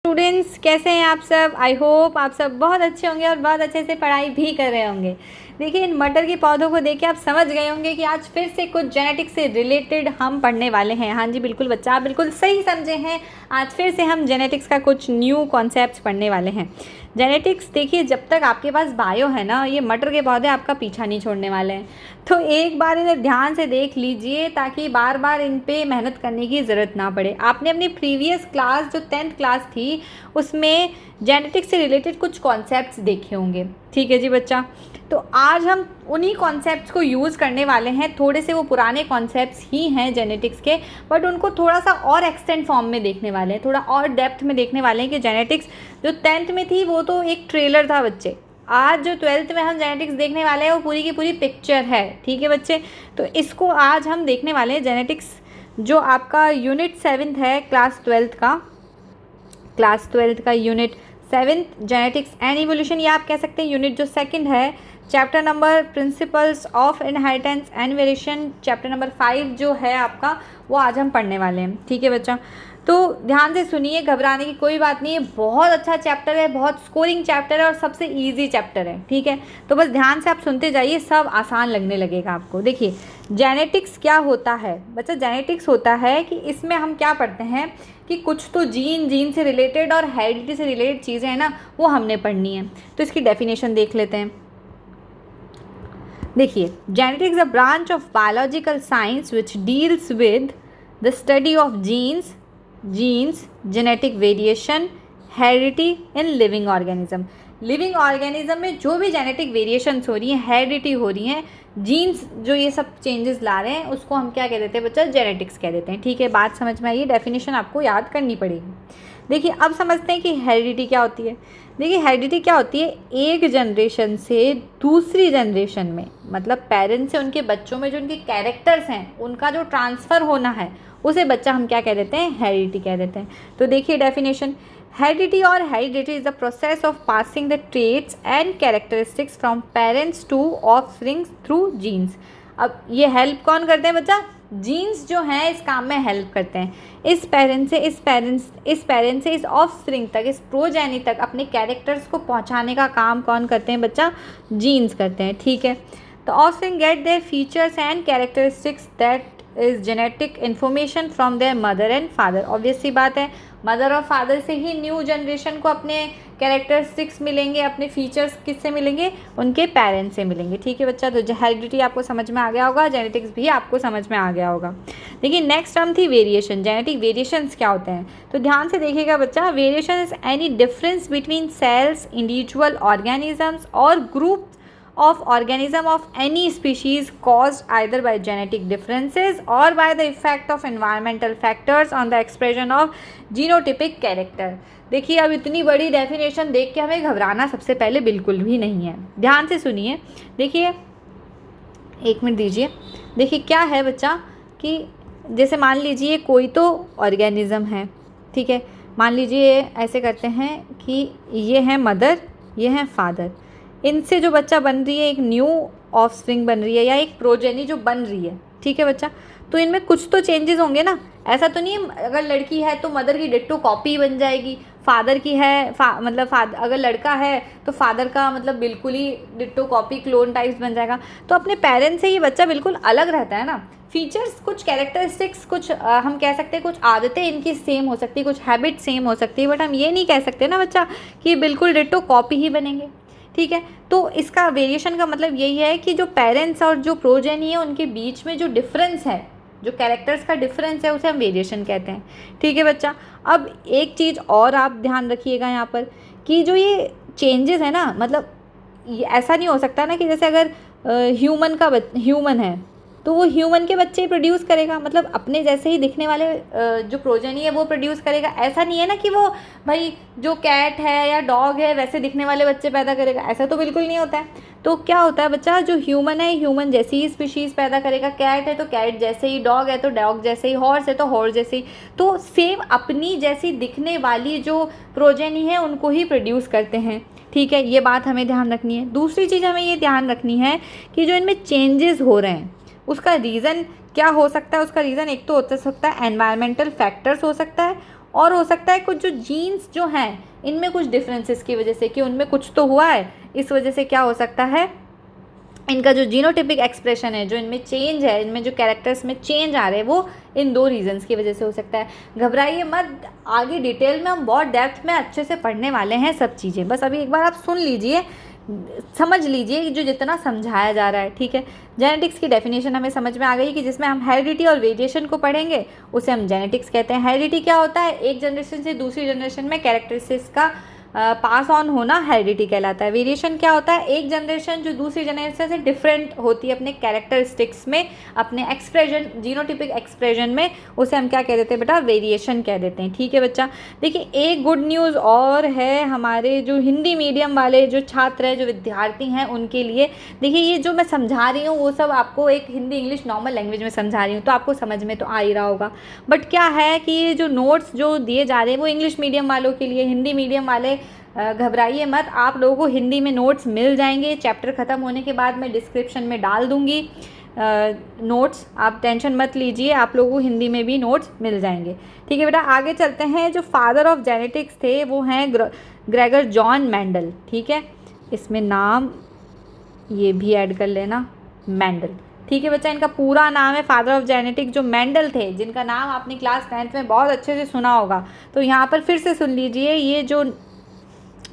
Students, कैसे हैं आप सब? आई होप आप सब बहुत अच्छे होंगे और बहुत अच्छे से पढ़ाई भी कर रहे होंगे। देखिए, इन मटर के पौधों को देख के आप समझ गए होंगे कि आज फिर से कुछ जेनेटिक्स से रिलेटेड हम पढ़ने वाले हैं। हाँ जी, बिल्कुल बच्चा, आप बिल्कुल सही समझे हैं। आज फिर से हम जेनेटिक्स का कुछ न्यू कॉन्सेप्ट्स पढ़ने वाले हैं। जेनेटिक्स, देखिए, जब तक आपके पास बायो है ना, ये मटर के पौधे आपका पीछा नहीं छोड़ने वाले हैं। तो एक बार इन्हें ध्यान से देख लीजिए ताकि बार बार इन पे मेहनत करने की ज़रूरत ना पड़े। आपने अपनी प्रीवियस क्लास जो 10th क्लास थी उसमें जेनेटिक्स से रिलेटेड कुछ कॉन्सेप्ट्स देखे होंगे। ठीक है जी बच्चा, तो आज हम उन्हीं कॉन्सेप्ट्स को यूज़ करने वाले हैं। थोड़े से वो पुराने कॉन्सेप्ट्स ही हैं जेनेटिक्स के, बट उनको थोड़ा सा और एक्सटेंड फॉर्म में देखने वाले हैं, थोड़ा और डेप्थ में देखने वाले हैं कि जेनेटिक्स जो 10th में थी वो तो एक ट्रेलर था बच्चे। आज जो 12th में हम जेनेटिक्स देखने वाले हैं वो पूरी की पूरी पिक्चर है। ठीक है बच्चे, तो इसको आज हम देखने वाले हैं। जेनेटिक्स जो आपका यूनिट 7 है क्लास 12th का यूनिट 7 जेनेटिक्स एंड इवोल्यूशन, या आप कह सकते हैं यूनिट जो 2nd है, chapter number principles of inheritance and variation, chapter number 5 जो है आपका, वो आज हम पढ़ने वाले हैं। ठीक है बच्चा, तो ध्यान से सुनिए, घबराने की कोई बात नहीं है। बहुत अच्छा चैप्टर है, बहुत स्कोरिंग चैप्टर है और सबसे इजी चैप्टर है। ठीक है, तो बस ध्यान से आप सुनते जाइए, सब आसान लगने लगेगा आपको। देखिए, जेनेटिक्स क्या होता है बच्चा? जेनेटिक्स होता है कि इसमें हम क्या पढ़ते हैं कि कुछ तो जीन से रिलेटेड और हेरिडिटी से रिलेटेड चीज़ें हैं ना, वो हमने पढ़नी है। तो इसकी डेफिनेशन देख लेते हैं। देखिए, genetics a branch of biological science which deals with the study of genes, genetic variation, heredity in living organism. Living organism में जो भी जेनेटिक वेरिएशंस हो रही हैं, हेरिडिटी हो रही हैं, जीन्स जो ये सब चेंजेस ला रहे हैं, उसको हम क्या कह देते हैं बच्चा? जेनेटिक्स कह देते हैं। ठीक है, बात समझ में आई? डेफिनेशन आपको याद करनी पड़ेगी। देखिए, अब समझते हैं कि हेरिडिटी क्या होती है। देखिए, हेरिडिटी क्या होती है? एक जनरेशन से दूसरी जनरेशन में, मतलब पेरेंट्स से उनके बच्चों में जो उनके कैरेक्टर्स हैं, उनका जो ट्रांसफ़र होना है, उसे बच्चा हम क्या कह देते हैं? हेरिडिटी कह देते हैं। तो देखिए डेफिनेशन, हेरिडिटी और heredity is the process of passing the traits and characteristics from parents to offsprings through genes. अब ये हेल्प कौन करते हैं बच्चा? जीन्स जो हैं इस काम में हेल्प करते हैं। इस पेरेंट से इस ऑफस्प्रिंग तक, इस प्रोजेनी तक अपने कैरेक्टर्स को पहुंचाने का काम कौन करते हैं बच्चा? जीन्स करते हैं। ठीक है, तो offspring get their features and characteristics that is genetic information from their mother and father. Obvious सी बात है, मदर और फादर से ही न्यू जनरेशन को अपने कैरेक्टरिस्टिक्स मिलेंगे, अपने फीचर्स किससे मिलेंगे? उनके पेरेंट्स से मिलेंगे। ठीक है बच्चा, तो हेरिडिटी आपको समझ में आ गया होगा, जेनेटिक्स भी आपको समझ में आ गया होगा। देखिए, नेक्स्ट टर्म थी वेरिएशन। जेनेटिक वेरिएशंस क्या होते हैं? तो ध्यान से देखिएगा बच्चा, variation is any difference between cells, individual organisms और group of organism of any species caused either by genetic differences or by the effect of environmental factors on the expression of genotypic character। देखिए, अब इतनी बड़ी definition देख के हमें घबराना सबसे पहले बिल्कुल भी नहीं है। ध्यान से सुनिए, देखिए, एक मिनट दीजिए। देखिए क्या है बच्चा कि जैसे मान लीजिए कोई तो ऑर्गेनिज्म है, ठीक है, मान लीजिए ऐसे करते हैं कि ये है मदर, ये है फादर, इनसे जो बच्चा बन रही है, एक न्यू ऑफस्प्रिंग बन रही है या एक प्रोजेनी जो बन रही है। ठीक है बच्चा, तो इनमें कुछ तो चेंजेस होंगे ना। ऐसा तो नहीं है अगर लड़की है तो मदर की डिट्टो कॉपी बन जाएगी, फादर की है अगर लड़का है तो फादर का मतलब बिल्कुल ही डिट्टो कॉपी क्लोन टाइप्स बन जाएगा। तो अपने पेरेंट्स से ये बच्चा बिल्कुल अलग रहता है ना। फीचर्स, कुछ कैरेक्टरिस्टिक्स, कुछ हम कह सकते हैं कुछ आदतें इनकी सेम हो सकती है, कुछ हैबिट सेम हो सकती है, बट हम ये नहीं कह सकते ना बच्चा कि बिल्कुल डिट्टो कॉपी ही बनेंगे। ठीक है, तो इसका वेरिएशन का मतलब यही है कि जो पेरेंट्स और जो प्रोजेनी है उनके बीच में जो डिफरेंस है, जो कैरेक्टर्स का डिफरेंस है, उसे हम वेरिएशन कहते हैं। ठीक है बच्चा, अब एक चीज़ और आप ध्यान रखिएगा यहाँ पर कि जो ये चेंजेस है ना, मतलब ये ऐसा नहीं हो सकता ना कि जैसे अगर ह्यूमन है तो वो ह्यूमन के बच्चे प्रोड्यूस करेगा, मतलब अपने जैसे ही दिखने वाले जो प्रोजेनी है वो प्रोड्यूस करेगा। ऐसा नहीं है ना कि वो भाई जो कैट है या डॉग है वैसे दिखने वाले बच्चे पैदा करेगा, ऐसा तो बिल्कुल नहीं होता है। तो क्या होता है बच्चा, जो ह्यूमन है ह्यूमन जैसी ही स्पीशीज़ पैदा करेगा, कैट है तो कैट जैसे ही, डॉग है तो डॉग जैसे ही, हॉर्स है तो हॉर्स जैसे ही। तो सेम अपनी जैसी दिखने वाली जो प्रोजेनी है उनको ही प्रोड्यूस करते हैं। ठीक है, ये बात हमें ध्यान रखनी है। दूसरी चीज़ हमें ये ध्यान रखनी है कि जो इनमें चेंजेस हो रहे हैं उसका रीज़न क्या हो सकता है। उसका रीज़न एक तो हो सकता है एनवायरमेंटल फैक्टर्स हो सकता है, और हो सकता है कुछ जो जीन्स जो हैं इनमें कुछ डिफरेंसेस की वजह से कि उनमें कुछ तो हुआ है, इस वजह से क्या हो सकता है, इनका जो जीनोटिपिक एक्सप्रेशन है, जो इनमें चेंज है, इनमें जो कैरेक्टर्स में चेंज आ रहे हैं, वो इन 2 रीजंस की वजह से हो सकता है। घबराइए मत, आगे डिटेल में हम बहुत डेप्थ में अच्छे से पढ़ने वाले हैं सब चीज़ें, बस अभी एक बार आप सुन लीजिए, समझ लीजिए जो जितना समझाया जा रहा है, ठीक है। जेनेटिक्स की डेफिनेशन हमें समझ में आ गई कि जिसमें हम हेरिडिटी और वेरिएशन को पढ़ेंगे, उसे हम जेनेटिक्स कहते हैं। हेरिडिटी क्या होता है, एक जनरेशन से दूसरी जनरेशन में कैरेक्टरिस्टिक्स का पास ऑन होना हेरिडिटी कहलाता है। वेरिएशन क्या होता है, एक जनरेशन जो दूसरी जनरेशन से डिफरेंट होती है अपने कैरेक्टरिस्टिक्स में, अपने एक्सप्रेशन, जीनोटिपिक एक्सप्रेशन में, उसे हम क्या कह देते हैं बेटा, वेरिएशन कह देते हैं, ठीक है बच्चा। देखिए एक गुड न्यूज़ और है हमारे जो हिंदी मीडियम वाले जो छात्र हैं, जो विद्यार्थी हैं, उनके लिए। देखिए ये जो मैं समझा रही हूँ वो सब आपको एक हिंदी इंग्लिश नॉर्मल लैंग्वेज में समझा रही हूँ, तो आपको समझ में तो आ ही रहा होगा। बट क्या है कि ये जो नोट्स जो दिए जा रहे हैं वो इंग्लिश मीडियम वालों के लिए, हिंदी मीडियम वाले घबराइए मत, आप लोगों को हिंदी में नोट्स मिल जाएंगे। चैप्टर ख़त्म होने के बाद मैं डिस्क्रिप्शन में डाल दूंगी नोट्स, आप टेंशन मत लीजिए, आप लोगों को हिंदी में भी नोट्स मिल जाएंगे, ठीक है बेटा। आगे चलते हैं, जो फादर ऑफ जेनेटिक्स थे वो हैं ग्रेगर जॉन मेंडल, ठीक है, इसमें नाम ये भी ऐड कर लेना, मेंडल, ठीक है बच्चा। इनका पूरा नाम है फादर ऑफ जेनेटिक्स, जो मेंडल थे, जिनका नाम आपने क्लास 9th में बहुत अच्छे से सुना होगा, तो यहाँ पर फिर से सुन लीजिए, ये जो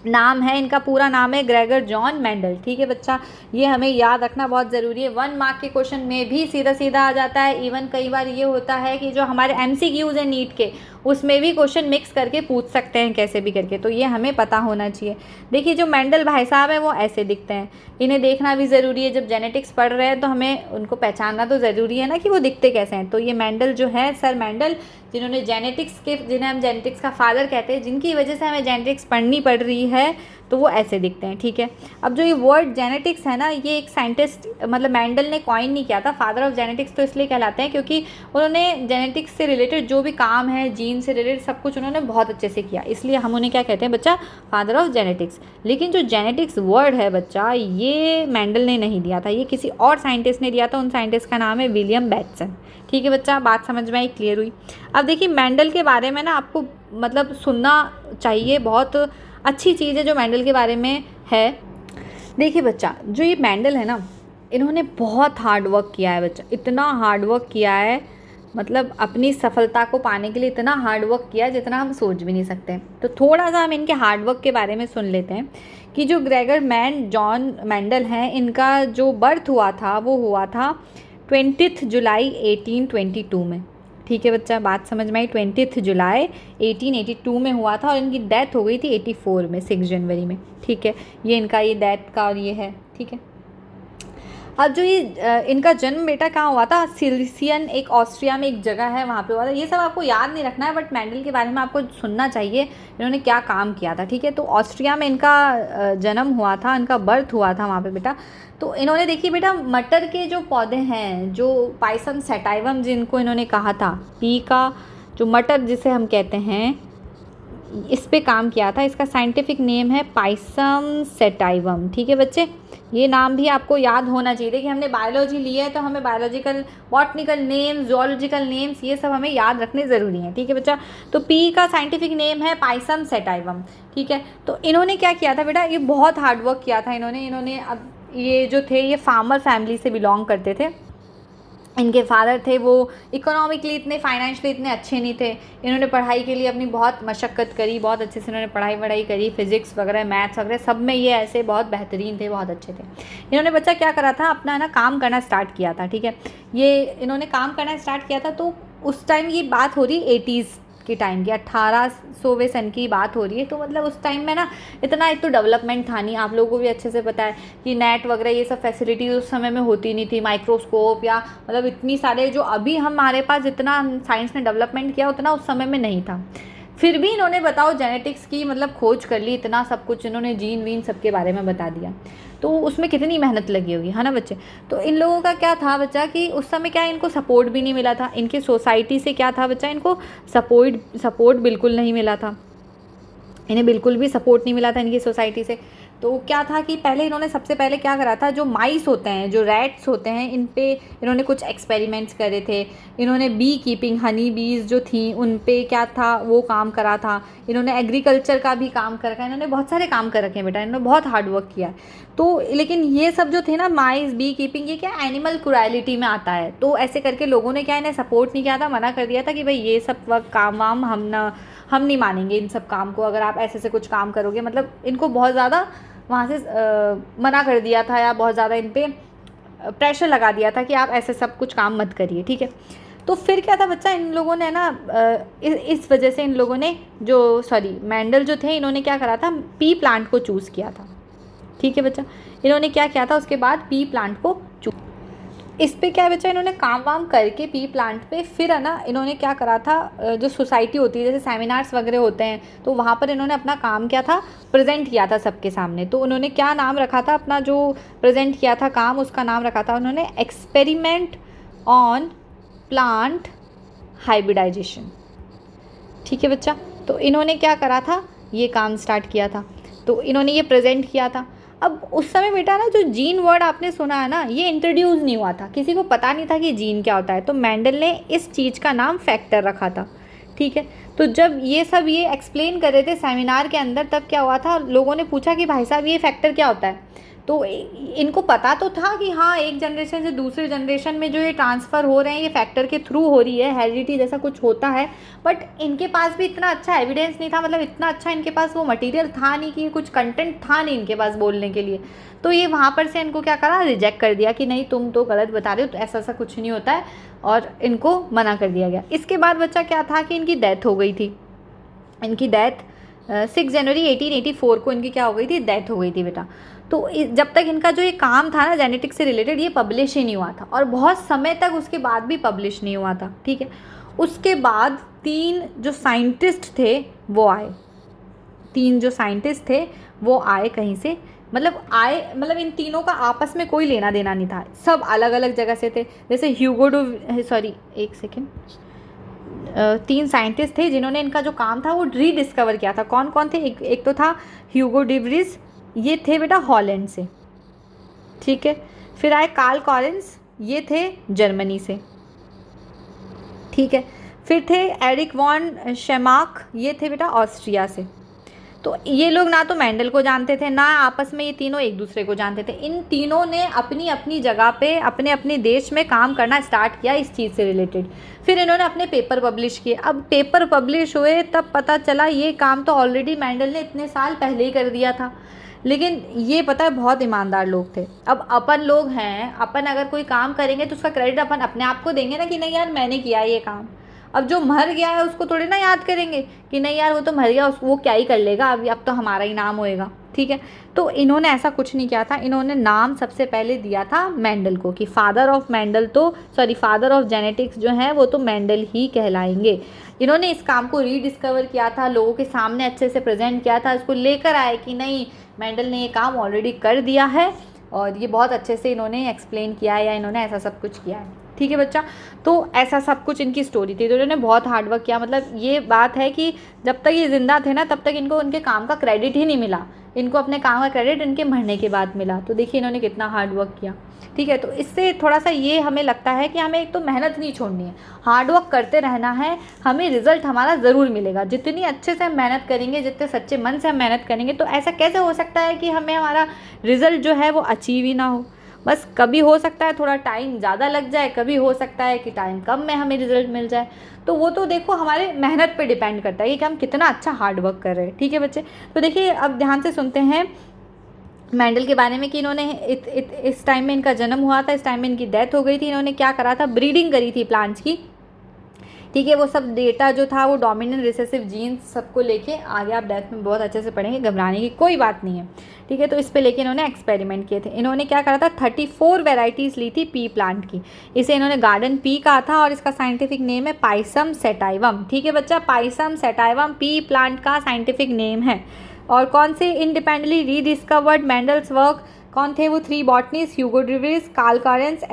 नाम है, इनका पूरा नाम है ग्रेगर जॉन मेंडल, ठीक है बच्चा। ये हमें याद रखना बहुत ज़रूरी है, 1 मार्क के क्वेश्चन में भी सीधा सीधा आ जाता है। इवन कई बार ये होता है कि जो हमारे MCQs हैं नीट के, उसमें भी क्वेश्चन मिक्स करके पूछ सकते हैं कैसे भी करके, तो ये हमें पता होना चाहिए। देखिए जो मेंडल भाई साहब हैं वो ऐसे दिखते हैं, इन्हें देखना भी ज़रूरी है, जब जेनेटिक्स पढ़ रहे हैं तो हमें उनको पहचानना तो ज़रूरी है ना कि वो दिखते कैसे हैं। तो ये मेंडल जो है, सर मेंडल, जिन्हें हम जेनेटिक्स का फादर कहते हैं, जिनकी वजह से हमें जेनेटिक्स पढ़नी पड़ रही है, तो वो ऐसे दिखते हैं, ठीक है। अब जो ये वर्ड जेनेटिक्स है ना, ये एक साइंटिस्ट मतलब मेंडल ने कॉइन नहीं किया था। फादर ऑफ जेनेटिक्स तो इसलिए कहलाते हैं क्योंकि उन्होंने जेनेटिक्स से रिलेटेड जो भी काम है, जीन से रिलेटेड सब कुछ उन्होंने बहुत अच्छे से किया, इसलिए हम उन्हें क्या कहते हैं बच्चा, फादर ऑफ जेनेटिक्स। लेकिन जो जेनेटिक्स वर्ड है बच्चा, ये मेंडल ने नहीं दिया था, ये किसी और साइंटिस्ट ने दिया था। उन साइंटिस्ट का नाम है विलियम बैटसन, ठीक है बच्चा। बात समझ में आई, क्लियर हुई। अब देखिए मेंडल के बारे में ना आपको मतलब सुनना चाहिए, बहुत अच्छी चीज़ है जो मेंडल के बारे में है। देखिए बच्चा, जो ये मेंडल है ना, इन्होंने बहुत हार्ड वर्क किया है बच्चा, इतना हार्ड वर्क किया है, मतलब अपनी सफलता को पाने के लिए इतना हार्ड वर्क किया जितना हम सोच भी नहीं सकते। तो थोड़ा सा हम इनके हार्ड वर्क के बारे में सुन लेते हैं कि जो ग्रेगर जॉन मेंडल हैं, इनका जो बर्थ हुआ था वो हुआ था 20 जुलाई 1822 में, ठीक है बच्चा। बात समझ में आई, 20 जुलाई 1882 में हुआ था और इनकी डेथ हो गई थी 84 में, 6 जनवरी में, ठीक है। ये इनका ये डेथ का और ये है, ठीक है। अब जो ये इनका जन्म बेटा कहाँ हुआ था, सिलिसियन एक ऑस्ट्रिया में एक जगह है, वहाँ पे हुआ था। ये सब आपको याद नहीं रखना है, बट मेंडल के बारे में आपको सुनना चाहिए, इन्होंने क्या काम किया था, ठीक है। तो ऑस्ट्रिया में इनका जन्म हुआ था, इनका बर्थ हुआ था वहाँ पे बेटा। तो इन्होंने देखिए बेटा, मटर के जो पौधे हैं, जो पाइसम सेटाइवम जिनको इन्होंने कहा था, पी का जो मटर जिसे हम कहते हैं, इस पे काम किया था। इसका साइंटिफिक नेम है पाइसम सेटाइवम, ठीक है बच्चे। ये नाम भी आपको याद होना चाहिए। देखिए हमने बायोलॉजी ली है तो हमें biological botanical names, zoological names, ये सब हमें याद रखने ज़रूरी हैं, ठीक है बच्चा। तो पी का साइंटिफिक नेम है पाइसम सेटाइवम, ठीक है। तो इन्होंने क्या किया था बेटा, ये बहुत हार्ड वर्क किया था इन्होंने अब ये जो थे, ये फार्मर फैमिली से बिलोंग करते थे। इनके फादर थे वो इकोनॉमिकली इतने, फाइनेंशियली इतने अच्छे नहीं थे। इन्होंने पढ़ाई के लिए अपनी बहुत मशक्क़त करी, बहुत अच्छे से इन्होंने पढ़ाई करी, फिज़िक्स वगैरह, मैथ्स वगैरह सब में ये ऐसे बहुत बेहतरीन थे, बहुत अच्छे थे। इन्होंने बच्चा क्या करा था, अपना ना काम करना स्टार्ट किया था, ठीक है। ये इन्होंने काम करना स्टार्ट किया था, तो उस टाइम की बात हो रही 80s के टाइम की, 1800वें सन की बात हो रही है। तो मतलब उस टाइम में ना इतना एक तो डेवलपमेंट था नहीं, आप लोगों को भी अच्छे से पता है कि नेट वगैरह ये सब फैसिलिटीज़ उस समय में होती नहीं थी, माइक्रोस्कोप या मतलब इतनी सारे जो अभी हमारे पास जितना साइंस ने डेवलपमेंट किया उतना उस समय में नहीं था। फिर भी इन्होंने बताओ जेनेटिक्स की मतलब खोज कर ली, इतना सब कुछ इन्होंने जीन वीन सबके बारे में बता दिया, तो उसमें कितनी मेहनत लगी होगी, है ना बच्चे। तो इन लोगों का क्या था बच्चा कि उस समय क्या इनको सपोर्ट भी नहीं मिला था, इनकी सोसाइटी से क्या था बच्चा, इनको सपोर्ट बिल्कुल नहीं मिला था, इन्हें बिल्कुल भी सपोर्ट नहीं मिला था इनकी सोसाइटी से। तो क्या था कि पहले इन्होंने सबसे पहले क्या करा था, जो माइस होते हैं, जो रैट्स होते हैं, इन पे इन्होंने कुछ एक्सपेरिमेंट्स करे थे। इन्होंने बी कीपिंग, हनी बीज जो थी उन पे क्या था वो काम करा था। इन्होंने एग्रीकल्चर का भी काम कर रखा है, इन्होंने बहुत सारे काम कर रखे हैं बेटा, इन्होंने बहुत हार्ड वर्क किया है। तो लेकिन ये सब जो थे ना, माइस, बी कीपिंग, ये क्या एनिमल क्रुएलिटी में आता है। तो ऐसे करके लोगों ने क्या इन्हें सपोर्ट नहीं किया था, मना कर दिया था कि भाई ये सब वर्क काम वाम हम नहीं मानेंगे इन सब काम को, अगर आप ऐसे से कुछ काम करोगे। मतलब इनको बहुत ज़्यादा वहाँ से मना कर दिया था, या बहुत ज़्यादा इन पे प्रेशर लगा दिया था कि आप ऐसे सब कुछ काम मत करिए, ठीक है। तो फिर क्या था बच्चा, इन लोगों ने ना इस वजह से इन लोगों ने मेंडल जो थे, इन्होंने क्या करा था, पी प्लांट को चूज़ किया था, ठीक है बच्चा। इन्होंने क्या किया था उसके बाद, पी प्लांट को चूज, इस पे क्या है बच्चा, इन्होंने काम वाम करके पी प्लांट पे फिर है ना, इन्होंने क्या करा था, जो सोसाइटी होती है, जैसे सेमिनार्स वगैरह होते हैं, तो वहाँ पर इन्होंने अपना काम क्या था, प्रेजेंट किया था सबके सामने। तो उन्होंने क्या नाम रखा था अपना, जो प्रेजेंट किया था काम, उसका नाम रखा था उन्होंने एक्सपेरिमेंट ऑन प्लांट हाइब्रिडाइजेशन, ठीक है बच्चा। तो इन्होंने क्या करा था, ये काम स्टार्ट किया था, तो इन्होंने ये प्रेजेंट किया था। अब उस समय बेटा ना, जो जीन वर्ड आपने सुना है ना, ये इंट्रोड्यूस नहीं हुआ था, किसी को पता नहीं था कि जीन क्या होता है। तो मेंडल ने इस चीज़ का नाम फैक्टर रखा था, ठीक है। तो जब ये सब ये एक्सप्लेन कर रहे थे सेमिनार के अंदर, तब क्या हुआ था, लोगों ने पूछा कि भाई साहब ये फैक्टर क्या होता है। तो इनको पता तो था कि हाँ, एक जनरेशन से दूसरे जनरेशन में जो ये ट्रांसफ़र हो रहे हैं, ये फैक्टर के थ्रू हो रही है, हेरिडिटी जैसा कुछ होता है। बट इनके पास भी इतना अच्छा एविडेंस नहीं था, मतलब इतना अच्छा इनके पास वो मटेरियल था नहीं, कि कुछ कंटेंट था नहीं इनके पास बोलने के लिए। तो ये वहाँ पर से इनको क्या करा, रिजेक्ट कर दिया कि नहीं, तुम तो गलत बता रहे हो, तो ऐसा कुछ नहीं होता है, और इनको मना कर दिया गया। इसके बाद बच्चा क्या था कि इनकी डेथ हो गई थी। इनकी डेथ 6 जनवरी 1884 को इनकी क्या हो गई थी, डेथ हो गई थी बेटा। तो जब तक इनका जो ये काम था ना जेनेटिक्स से रिलेटेड, ये पब्लिश ही नहीं हुआ था, और बहुत समय तक उसके बाद भी पब्लिश नहीं हुआ था, ठीक है। उसके बाद 3 जो साइंटिस्ट थे वो आए, 3 जो साइंटिस्ट थे वो आए कहीं से, मतलब इन तीनों का आपस में कोई लेना देना नहीं था, सब अलग अलग जगह से थे। जैसे एक सेकेंड, 3 साइंटिस्ट थे जिन्होंने इनका जो काम था वो रीडिस्कवर किया था। कौन कौन थे, एक तो था ह्यूगो डिवरीज, ये थे बेटा हॉलैंड से, ठीक है। फिर आए कार्ल कॉरेंस, ये थे जर्मनी से, ठीक है। फिर थे एरिक वॉन शेमाक, ये थे बेटा ऑस्ट्रिया से। तो ये लोग ना तो मेंडल को जानते थे, ना आपस में ये तीनों एक दूसरे को जानते थे। इन तीनों ने अपनी अपनी जगह पे अपने अपने देश में काम करना स्टार्ट किया इस चीज़ से रिलेटेड। फिर इन्होंने अपने पेपर पब्लिश किए। अब पेपर पब्लिश हुए तब पता चला ये काम तो ऑलरेडी मेंडल ने इतने साल पहले ही कर दिया था। लेकिन ये पता है बहुत ईमानदार लोग थे। अब अपन लोग हैं, अपन अगर कोई काम करेंगे तो उसका क्रेडिट अपन अपने आप को देंगे ना, कि नहीं यार मैंने किया ये काम। अब जो मर गया है उसको थोड़ी ना याद करेंगे कि नहीं यार वो तो मर गया, वो क्या ही कर लेगा, अब तो हमारा ही नाम होएगा, ठीक है। तो इन्होंने ऐसा कुछ नहीं किया था। इन्होंने नाम सबसे पहले दिया था मेंडल को, कि फादर ऑफ जेनेटिक्स जो है वो तो मेंडल ही कहलाएंगे। इन्होंने इस काम को रीडिस्कवर किया था, लोगों के सामने अच्छे से प्रेजेंट किया था, इसको लेकर आए कि नहीं मेंडल ने ये काम ऑलरेडी कर दिया है, और ये बहुत अच्छे से इन्होंने एक्सप्लेन किया है, या इन्होंने ऐसा सब कुछ किया है, ठीक है बच्चा। तो ऐसा सब कुछ इनकी स्टोरी थी। तो इन्होंने बहुत हार्डवर्क किया। मतलब ये बात है कि जब तक ये ज़िंदा थे ना, तब तक इनको उनके काम का क्रेडिट ही नहीं मिला। इनको अपने काम का क्रेडिट इनके मरने के बाद मिला। तो देखिए इन्होंने कितना हार्डवर्क किया, ठीक है। तो इससे थोड़ा सा ये हमें लगता है कि हमें एक तो मेहनत नहीं छोड़नी है, हार्डवर्क करते रहना है, हमें रिजल्ट हमारा ज़रूर मिलेगा। जितनी अच्छे से हम मेहनत करेंगे, जितने सच्चे मन से हम मेहनत करेंगे, तो ऐसा कैसे हो सकता है कि हमें हमारा रिज़ल्ट जो है वो अचीव ही ना हो। बस कभी हो सकता है थोड़ा टाइम ज़्यादा लग जाए, कभी हो सकता है कि टाइम कम में हमें रिजल्ट मिल जाए। तो वो तो देखो हमारे मेहनत पे डिपेंड करता है कि हम कितना अच्छा हार्ड वर्क कर रहे हैं, ठीक है बच्चे। तो देखिए अब ध्यान से सुनते हैं मेंडल के बारे में कि इन्होंने इस टाइम में इनका जन्म हुआ था, इस टाइम में इनकी डेथ हो गई थी। इन्होंने क्या करा था, ब्रीडिंग करी थी प्लांट्स की, ठीक है। वो सब डेटा जो था वो डोमिनेंट रिसेसिव जीन्स सबको लेके आगे आप डेथ में बहुत अच्छे से पढ़ेंगे, घबराने की कोई बात नहीं है, ठीक है। तो इस पे लेके इन्होंने एक्सपेरिमेंट किए थे। इन्होंने क्या करा था, 34 वेराइटीज़ ली थी पी प्लांट की। इसे इन्होंने गार्डन पी कहा था, और इसका साइंटिफिक नेम है पाइसम सेटाइवम, ठीक है बच्चा। पाइसम सेटाइवम पी प्लांट का साइंटिफिक नेम है। और कौन से इंडिपेंडेंटली रीडिस्कवर्ड मेंडल्स वर्क, कौन थे वो 3 botanist, Hugo de Vries, Carl Correns,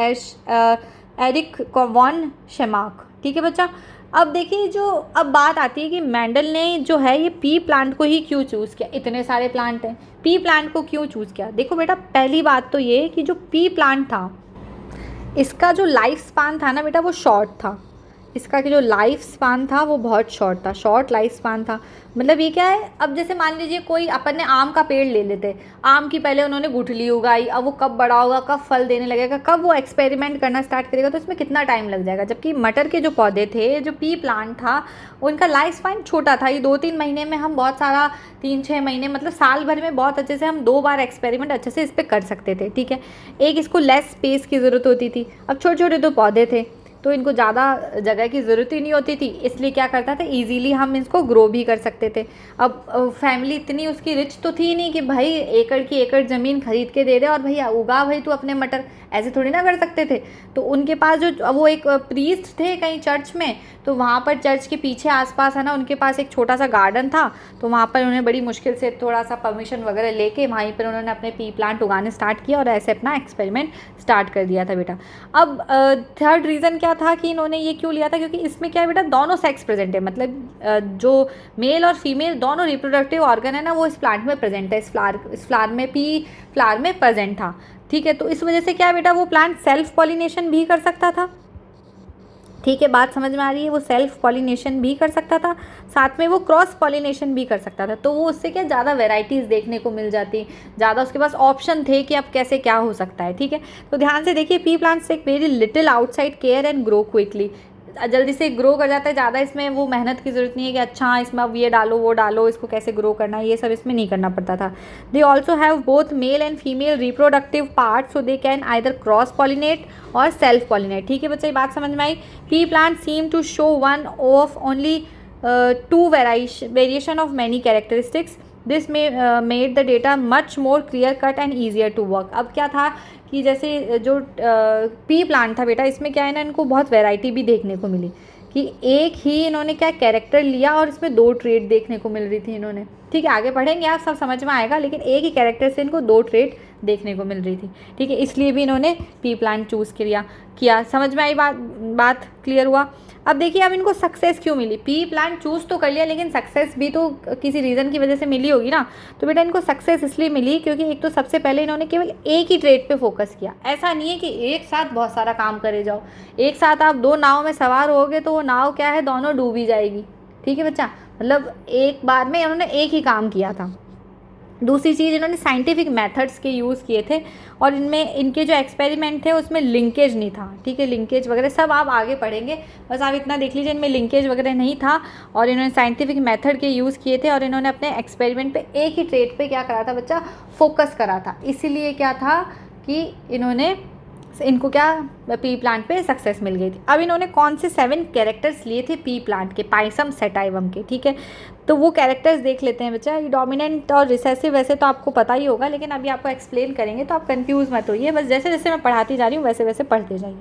Erich von Tschermak, ठीक है बच्चा। अब देखिए जो अब बात आती है कि मेंडल ने जो है ये पी प्लांट को ही क्यों चूज़ किया, इतने सारे प्लांट हैं, पी प्लांट को क्यों चूज़ किया। देखो बेटा, पहली बात तो ये कि जो पी प्लांट था इसका जो लाइफ स्पान था ना बेटा वो शॉर्ट था, इसका जो लाइफ स्पान था वो बहुत शॉर्ट था, शॉर्ट लाइफ स्पान था। मतलब ये क्या है, अब जैसे मान लीजिए कोई अपन ने आम का पेड़ ले लेते, आम की पहले उन्होंने गुठली उगाई, अब वो कब बड़ा होगा, कब फल देने लगेगा, कब वो एक्सपेरिमेंट करना स्टार्ट करेगा, तो इसमें कितना टाइम लग जाएगा। जबकि मटर के जो पौधे थे, जो पी प्लांट था, उनका लाइफ स्पान छोटा था, ये 2-3 महीने में हम बहुत सारा, 3-6 महीने मतलब साल भर में बहुत अच्छे से हम 2 बार एक्सपेरिमेंट अच्छे से इस पर कर सकते थे। ठीक है, एक इसको लेस स्पेस की ज़रूरत होती थी। अब छोटे छोटे तो पौधे थे तो इनको ज़्यादा जगह की ज़रूरत ही नहीं होती थी, इसलिए क्या करता था, इजीली हम इसको ग्रो भी कर सकते थे। अब फैमिली इतनी उसकी रिच तो थी नहीं कि भाई एकड़ की एकड़ ज़मीन खरीद के दे दे और भैया उगा भाई तू अपने मटर, ऐसे थोड़ी ना कर सकते थे। तो उनके पास जो वो एक प्रीस्ट थे कहीं चर्च में, तो वहाँ पर चर्च के पीछे आसपास है ना उनके पास एक छोटा सा गार्डन था, तो वहाँ पर उन्होंने बड़ी मुश्किल से थोड़ा सा परमिशन वगैरह लेके वहीं पर उन्होंने अपने पी प्लांट उगाने स्टार्ट किया और ऐसे अपना एक्सपेरिमेंट स्टार्ट कर दिया था बेटा। अब थर्ड रीज़न क्या था कि इन्होंने ये क्यों लिया था, क्योंकि इसमें क्या है बेटा, दोनों सेक्स प्रेजेंट है, मतलब जो मेल और फीमेल दोनों रिप्रोडक्टिव ऑर्गन है ना वो इस प्लांट में प्रेजेंट है, इस फ्लावर में, पी फ्लावर में प्रेजेंट था। ठीक है, तो इस वजह से क्या है बेटा, वो प्लांट सेल्फ पॉलिनेशन भी कर सकता था। ठीक है, बात समझ में आ रही है, वो सेल्फ पॉलिनेशन भी कर सकता था, साथ में वो क्रॉस पॉलिनेशन भी कर सकता था। तो वो उससे क्या ज़्यादा वेराइटीज़ देखने को मिल जाती, ज़्यादा उसके पास ऑप्शन थे कि अब कैसे क्या हो सकता है। ठीक है, तो ध्यान से देखिए, pea plants take very little outside care and grow quickly, जल्दी से ग्रो कर जाता है, ज़्यादा इसमें वो मेहनत की ज़रूरत नहीं है कि अच्छा इसमें अब ये डालो वो डालो, इसको कैसे ग्रो करना है, ये सब इसमें नहीं करना पड़ता था। They also have both male and female reproductive part, so they can either cross pollinate or self pollinate. ठीक है बच्चे, ये बात समझ में आई। Pea plant seem to show one of only 2 variation of many characteristics, this made the data much more clear cut and easier to work. अब क्या था कि जैसे जो पी प्लांट था बेटा, इसमें क्या है ना, इनको बहुत वैरायटी भी देखने को मिली कि एक ही इन्होंने क्या कैरेक्टर लिया और इसमें 2 ट्रेट देखने को मिल रही थी इन्होंने। ठीक है, आगे पढ़ेंगे आप सब समझ में आएगा, लेकिन एक ही कैरेक्टर से इनको 2 ट्रेट देखने को मिल रही थी। ठीक है, इसलिए भी इन्होंने पी प्लांट चूज़ किया। समझ में आई बात क्लियर हुआ। अब देखिए, अब इनको सक्सेस क्यों मिली, पी प्लांट चूज़ तो कर लिया लेकिन सक्सेस भी तो किसी रीज़न की वजह से मिली होगी ना। तो बेटा इनको सक्सेस इसलिए मिली क्योंकि एक तो सबसे पहले इन्होंने केवल एक ही ट्रेड पे फोकस किया। ऐसा नहीं है कि एक साथ बहुत सारा काम करे जाओ, एक साथ आप 2 नाव में सवार होगे तो वो नाव क्या है, दोनों डूबी जाएगी। ठीक है बच्चा, मतलब एक बार में इन्होंने एक ही काम किया था। दूसरी चीज़, इन्होंने साइंटिफिक मेथड्स के यूज़ किए थे और इनमें इनके जो एक्सपेरिमेंट थे उसमें लिंकेज नहीं था। ठीक है, लिंकेज वगैरह सब आप आगे पढ़ेंगे, बस आप इतना देख लीजिए, इनमें लिंकेज वगैरह नहीं था और इन्होंने साइंटिफिक मेथड के यूज़ किए थे और इन्होंने अपने एक्सपेरिमेंट पे एक ही ट्रेट पे क्या करा था बच्चा, फोकस करा था। इसीलिए क्या था कि इनको क्या पी प्लांट पे सक्सेस मिल गई थी। अब इन्होंने कौन से 7 कैरेक्टर्स लिए थे पी प्लांट के, पाइसम सेटाइवम के। ठीक है, तो वो कैरेक्टर्स देख लेते हैं बच्चा। ये डोमिनेंट और रिसेसिव वैसे तो आपको पता ही होगा, लेकिन अभी आपको एक्सप्लेन करेंगे तो आप कंफ्यूज मत होइए, बस जैसे जैसे मैं पढ़ाती जा रही हूँ वैसे वैसे पढ़ते जाइए।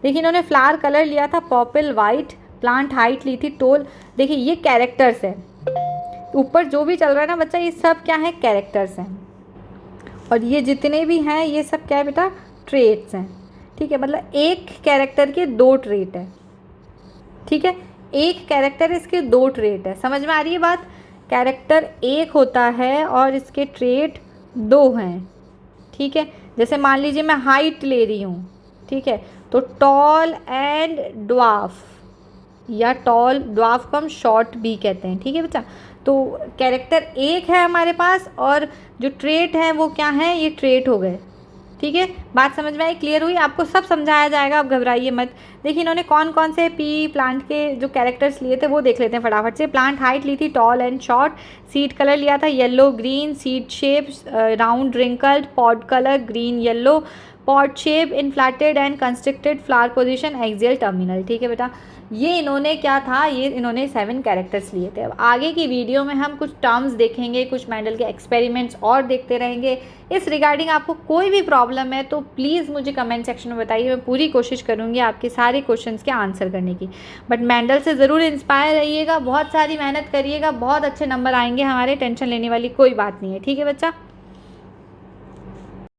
देखिए, इन्होंने फ्लावर कलर लिया था पर्पल वाइट, प्लांट हाइट ली थी टोल। देखिए ये कैरेक्टर्स है, ऊपर जो भी चल रहा है ना बच्चा, ये सब क्या है, कैरेक्टर्स हैं, और ये जितने भी हैं ये सब क्या है बेटा, ट्रेट्स हैं। ठीक है, मतलब एक कैरेक्टर के 2 ट्रेट है। ठीक है, एक कैरेक्टर इसके 2 ट्रेट है, समझ में आ रही है बात। कैरेक्टर एक होता है और इसके ट्रेट 2 हैं। ठीक है, जैसे मान लीजिए मैं हाइट ले रही हूँ, ठीक है, तो टॉल एंड ड्वार्फ, या टॉल ड्वार्फ को हम शॉर्ट भी कहते हैं। ठीक है बच्चा, तो कैरेक्टर एक है हमारे पास और जो ट्रेट है वो क्या है, ये ट्रेट हो गए। ठीक है, बात समझ में आई, क्लियर हुई, आपको सब समझाया जाएगा, आप घबराइए मत। देखिए, इन्होंने कौन कौन से पी प्लांट के जो कैरेक्टर्स लिए थे वो देख लेते हैं फटाफट से। प्लांट हाइट ली थी tall and short, seed colour लिया था yellow green, seed shape round wrinkled, pod colour green yellow, pod shape inflated and constricted, flower position axial terminal. ठीक है बेटा, ये इन्होंने क्या था, ये इन्होंने 7 कैरेक्टर्स लिए थे। अब आगे की वीडियो में हम कुछ टर्म्स देखेंगे, कुछ मेंडल के एक्सपेरिमेंट्स और देखते रहेंगे। इस रिगार्डिंग आपको कोई भी प्रॉब्लम है तो प्लीज़ मुझे कमेंट सेक्शन में बताइए, मैं पूरी कोशिश करूँगी आपके सारे क्वेश्चंस के आंसर करने की। बट मेंडल से ज़रूर इंस्पायर रहिएगा, बहुत सारी मेहनत करिएगा, बहुत अच्छे नंबर आएंगे हमारे, टेंशन लेने वाली कोई बात नहीं है। ठीक है बच्चा।